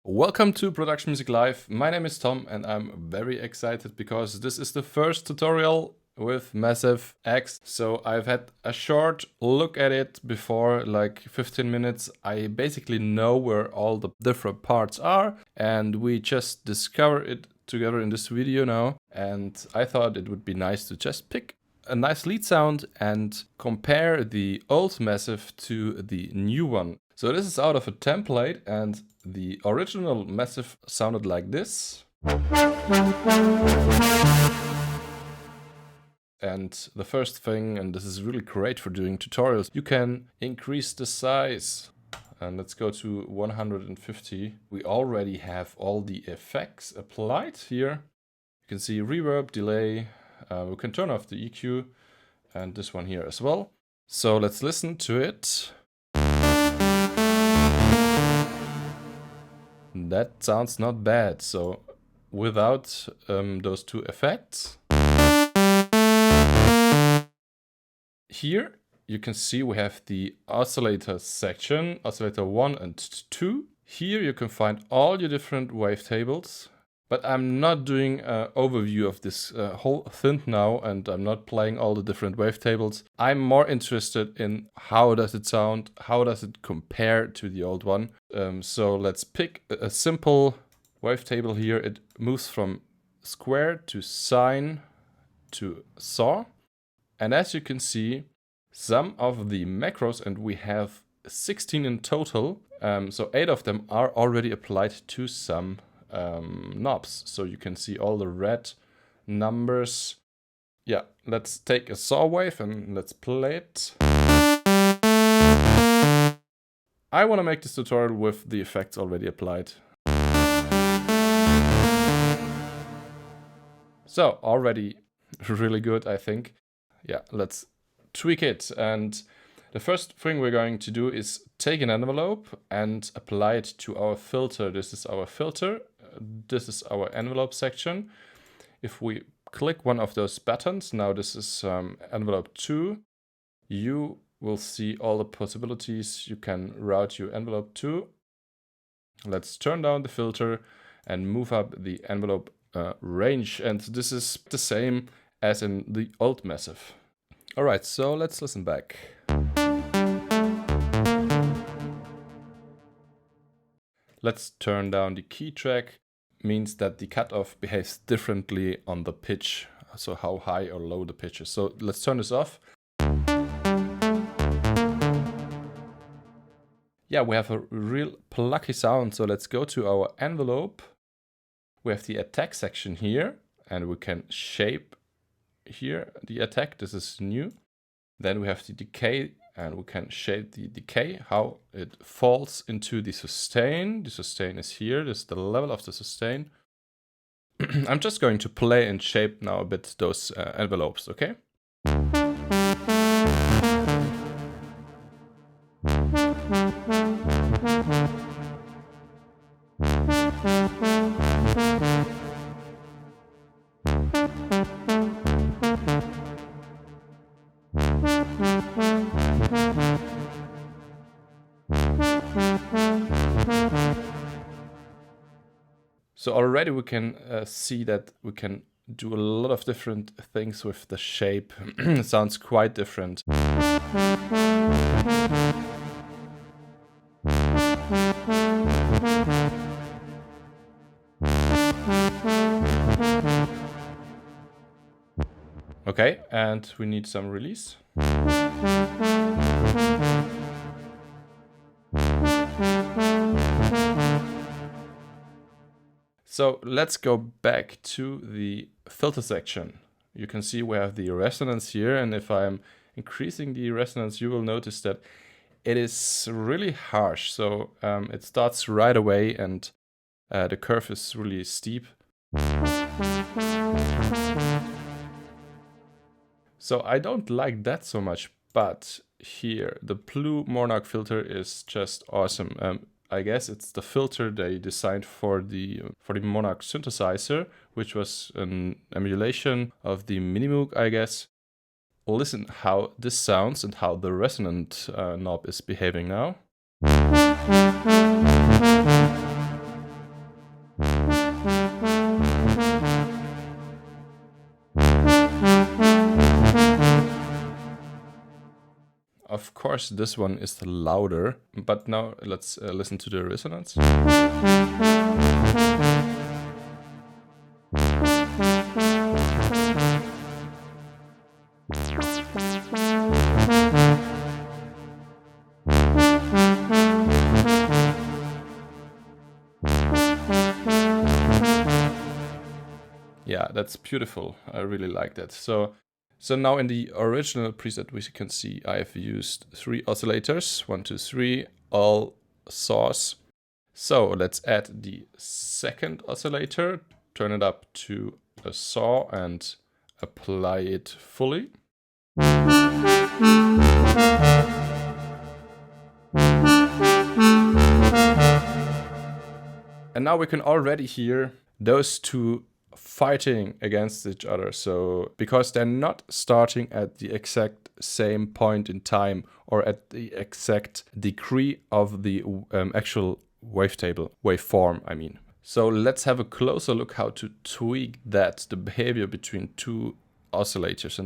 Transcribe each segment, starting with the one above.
Welcome to Production Music Live. My name is Tom and I'm very excited because this is the first tutorial with Massive X. So I've had a short look at it before, like 15 minutes. I basically know where all the different parts are and we just discover it together in this video now. And I thought it would be nice to just pick a nice lead sound and compare the old Massive to the new one. So this is out of a template and the original Massive sounded like this. And the first thing, and this is really great for doing tutorials, you can increase the size. And let's go to 150. We already have all the effects applied here. You can see reverb, delay. We can turn off the EQ and this one here as well. So let's listen to it. That sounds not bad. So without those two effects. Here you can see we have the oscillator section, oscillator 1 and 2. Here you can find all your different wavetables. But I'm not doing an overview of this whole thing now, and I'm not playing all the different wavetables. I'm more interested in how does it sound, how does it compare to the old one. So let's pick a simple wavetable here. It moves from square to sine to saw. And as you can see, some of the macros, and we have 16 in total, so 8 of them are already applied to some knobs. So you can see all the red numbers. Yeah, let's take a saw wave and let's play it. I want to make this tutorial with the effects already applied. So already really good, I think. Yeah, let's tweak it. And the first thing we're going to do is take an envelope and apply it to our filter. This is our filter. This is our envelope section. If we click one of those buttons, now this is envelope 2, you will see all the possibilities you can route your envelope to. Let's turn down the filter and move up the envelope range. And this is the same as in the old Massive. All right, so let's listen back. Let's turn down the key track. Means that the cutoff behaves differently on the pitch. So how high or low the pitch is. So let's turn this off. Yeah, we have a real plucky sound. So let's go to our envelope. We have the attack section here and we can shape here the attack. This is new. Then we have the decay and we can shape the decay, how it falls into the sustain. The sustain is here. This is the level of the sustain. I'm just going to play and shape now a bit those envelopes, okay? So already we can see that we can do a lot of different things with the shape. It sounds quite different. Okay, and we need some release. So let's go back to the filter section. You can see we have the resonance here, and if I'm increasing the resonance, you will notice that it is really harsh. So it starts right away and the curve is really steep. So I don't like that so much, but here the blue Monarch filter is just awesome. I guess it's the filter they designed for the Monarch synthesizer, which was an emulation of the Minimoog, I guess. Listen how this sounds and how the resonant knob is behaving now. of course, this one is louder. But now let's listen to the resonance. Yeah, that's beautiful. I really like that. So now in the original preset, we can see I've used 3 oscillators, 1, 2, 3, all saws. So let's add the second oscillator, turn it up to a saw and apply it fully. And now we can already hear those two fighting against each other. So because they're not starting at the exact same point in time or at the exact degree of the actual waveform, I mean. So let's have a closer look how to tweak that, the behavior between 2 oscillators.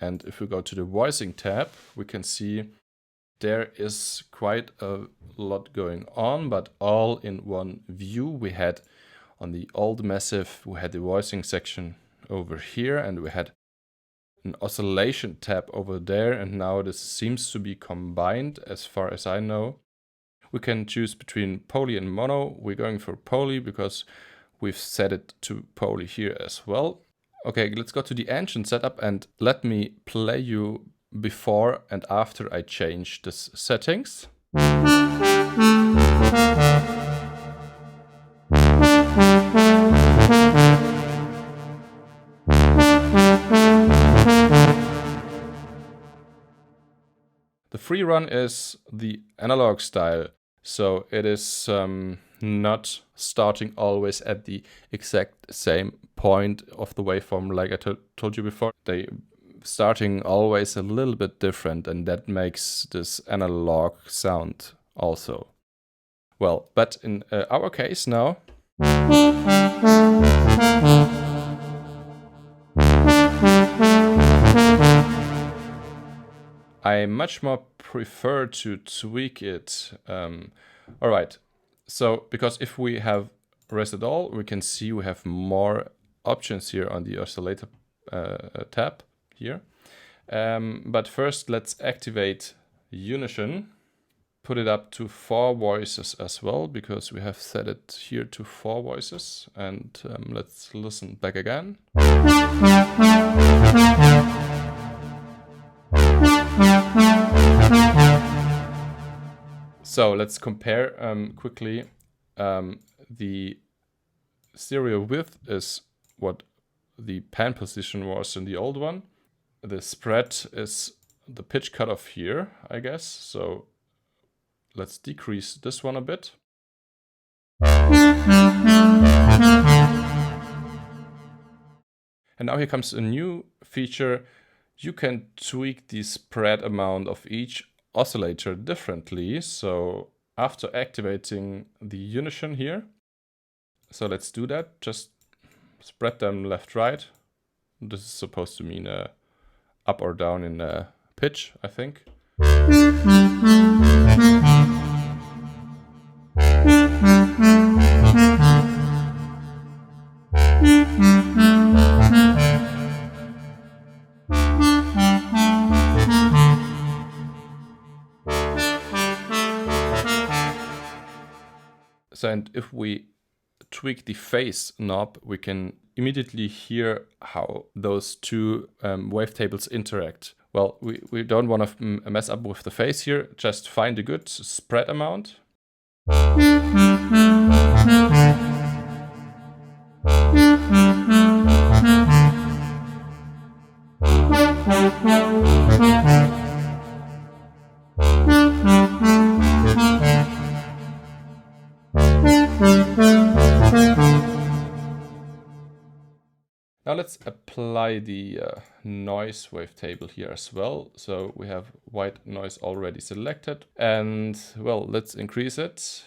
And if we go to the voicing tab, we can see there is quite a lot going on, but all in one view. We had on the old Massive, we had the voicing section over here, and we had an oscillation tab over there, and now this seems to be combined as far as I know. We can choose between poly and mono. We're going for poly because we've set it to poly here as well. Okay, let's go to the engine setup and let me play you before and after I change the settings. The free run is the analog style, so it is not starting always at the exact same point of the waveform like I told you before. They starting always a little bit different, and that makes this analog sound also. Well, but in our case now, I much more prefer to tweak it. All right, so because if we have rest it all, we can see we have more options here on the oscillator tab here. But first let's activate Unison, put it up to 4 voices as well, because we have set it here to 4 voices. And let's listen back again. So let's compare quickly. The stereo width is what the pan position was in the old one. The spread is the pitch cutoff here, I guess. So let's decrease this one a bit. And now here comes a new feature. You can tweak the spread amount of each oscillator differently. So after activating the Unison here, so let's do that. Just spread them left, right. This is supposed to mean up or down in pitch, I think. So, and if we tweak the phase knob, we can immediately hear how those two wavetables interact. Well, we don't want to mess up with the phase here. Just find a good spread amount. Now let's apply the noise wavetable here as well. So we have white noise already selected, and well, let's increase it.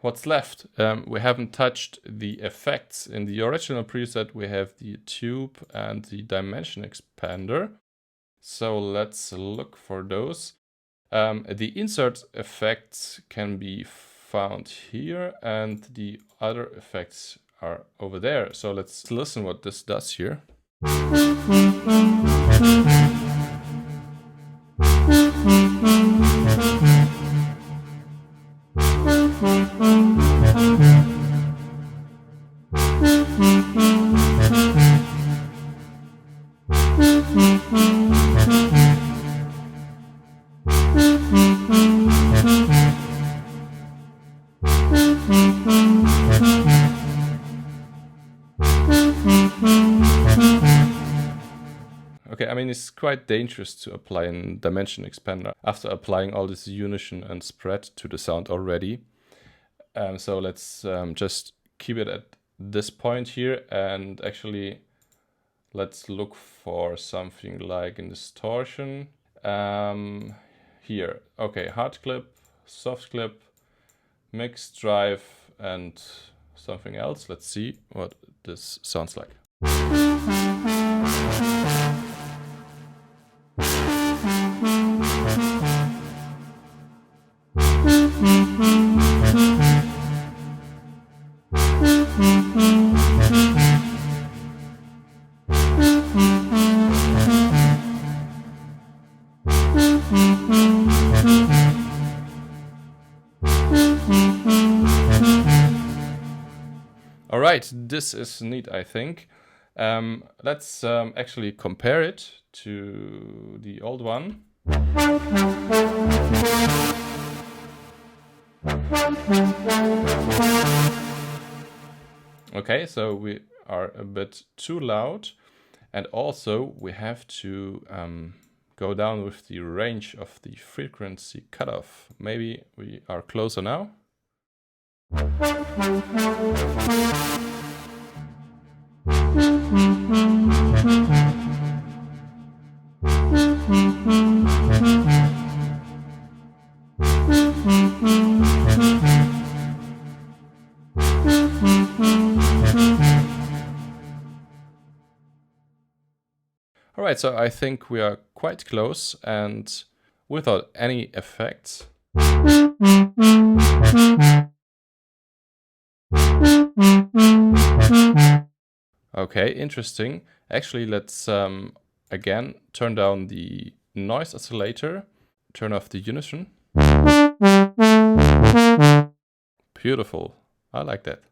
what's left? We haven't touched the effects. In the original preset, we have the tube and the dimension expander. So let's look for those. The insert effects can be found here, and the other effects are over there. So let's listen what this does here. Okay, I mean, it's quite dangerous to apply a dimension expander after applying all this unison and spread to the sound already. So let's just keep it at this point here, and actually let's look for something like in distortion. Here, okay, hard clip, soft clip, mixed drive, and something else. Let's see what this sounds like. All right, this is neat, I think. Let's actually compare it to the old one. Okay, so we are a bit too loud, and also we have to go down with the range of the frequency cutoff. Maybe we are closer now. All right, so I think we are quite close and without any effects. Okay, interesting. Actually, let's again turn down the noise oscillator, turn off the unison. Beautiful. I like that.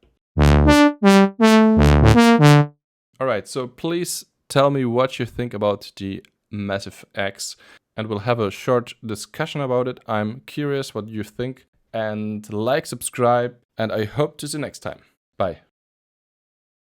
All right, so please tell me what you think about the Massive X, and we'll have a short discussion about it. I'm curious what you think, and like, subscribe, and I hope to see you next time. Bye.